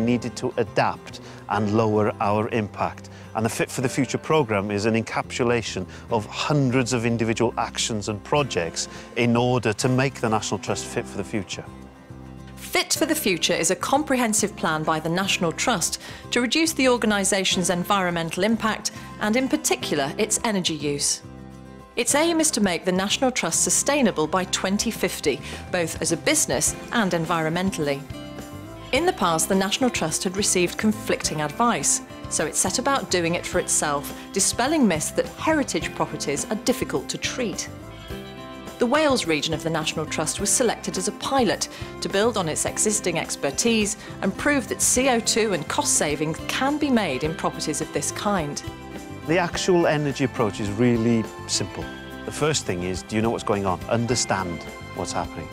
needed to adapt and lower our impact. And the Fit for the Future programme is an encapsulation of hundreds of individual actions and projects in order to make the National Trust fit for the future. Fit for the Future is a comprehensive plan by the National Trust to reduce the organisation's environmental impact and, in particular, its energy use. Its aim is to make the National Trust sustainable by 2050, both as a business and environmentally. In the past, the National Trust had received conflicting advice, so it set about doing it for itself, dispelling myths that heritage properties are difficult to treat. The Wales region of the National Trust was selected as a pilot to build on its existing expertise and prove that CO2 and cost savings can be made in properties of this kind. The actual energy approach is really simple. The first thing is, do you know what's going on? Understand what's happening.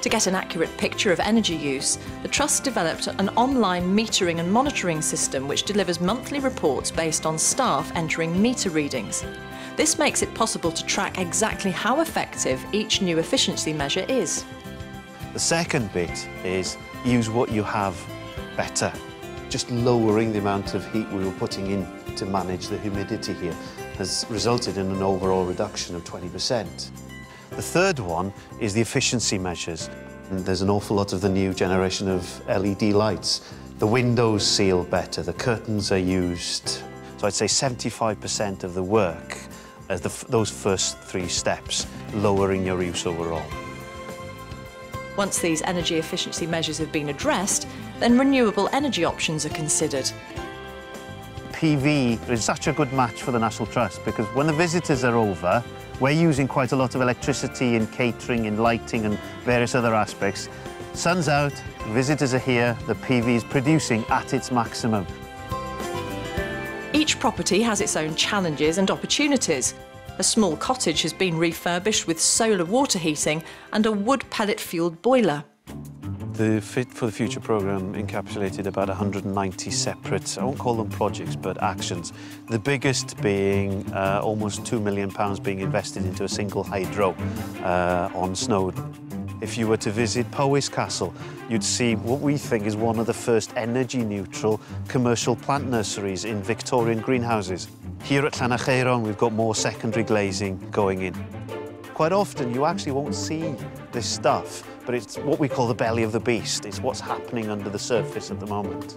To get an accurate picture of energy use, the Trust developed an online metering and monitoring system which delivers monthly reports based on staff entering meter readings. This makes it possible to track exactly how effective each new efficiency measure is. The second bit is use what you have better. Just lowering the amount of heat we were putting in to manage the humidity here has resulted in an overall reduction of 20%. The third one is the efficiency measures. And there's an awful lot of the new generation of LED lights. The windows seal better, the curtains are used. So I'd say 75% of the work as those first three steps, lowering your use overall. Once these energy efficiency measures have been addressed, then renewable energy options are considered. PV is such a good match for the National Trust because when the visitors are over, we're using quite a lot of electricity in catering, in lighting and various other aspects. Sun's out, visitors are here, the PV is producing at its maximum. Each property has its own challenges and opportunities. A small cottage has been refurbished with solar water heating and a wood pellet-fuelled boiler. The Fit for the Future programme encapsulated about 190 separate, I won't call them projects, but actions. The biggest being almost £2 million being invested into a single hydro on Snowdon. If you were to visit Powys Castle, you'd see what we think is one of the first energy-neutral commercial plant nurseries in Victorian greenhouses. Here at Llanacheiron, we've got more secondary glazing going in. Quite often, you actually won't see this stuff, but it's what we call the belly of the beast. It's what's happening under the surface at the moment.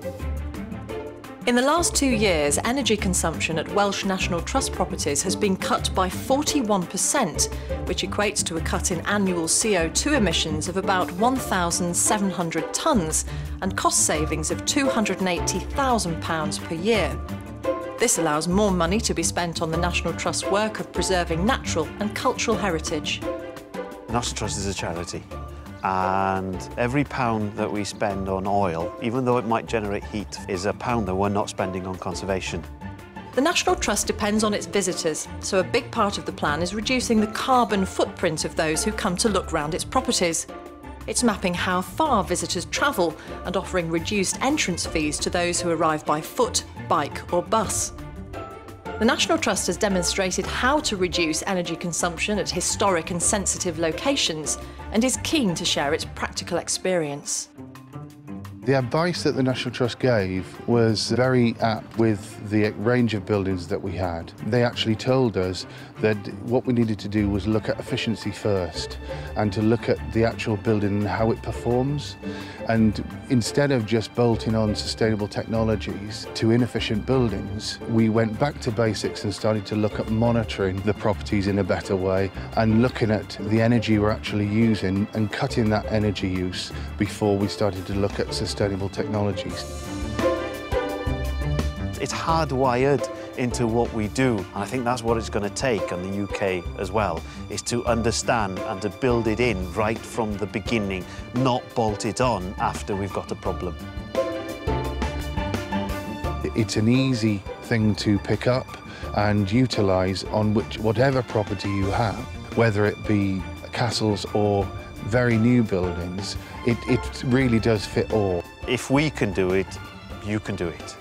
In the last 2 years, energy consumption at Welsh National Trust properties has been cut by 41%, which equates to a cut in annual CO2 emissions of about 1,700 tonnes and cost savings of £280,000 per year. This allows more money to be spent on the National Trust's work of preserving natural and cultural heritage. The National Trust is a charity, and every pound that we spend on oil, even though it might generate heat, is a pound that we're not spending on conservation. The National Trust depends on its visitors, so a big part of the plan is reducing the carbon footprint of those who come to look round its properties. It's mapping how far visitors travel and offering reduced entrance fees to those who arrive by foot, bike or bus. The National Trust has demonstrated how to reduce energy consumption at historic and sensitive locations and is keen to share its practical experience. The advice that the National Trust gave was very apt with the range of buildings that we had. They actually told us that what we needed to do was look at efficiency first and to look at the actual building and how it performs. And instead of just bolting on sustainable technologies to inefficient buildings, we went back to basics and started to look at monitoring the properties in a better way and looking at the energy we're actually using and cutting that energy use before we started to look at sustainable technologies. It's hardwired into what we do, and I think that's what it's going to take on the UK as well, is to understand and to build it in right from the beginning, not bolt it on after we've got a problem. It's an easy thing to pick up and utilise on whatever property you have, whether it be castles or very new buildings. It really does fit all. If we can do it, you can do it.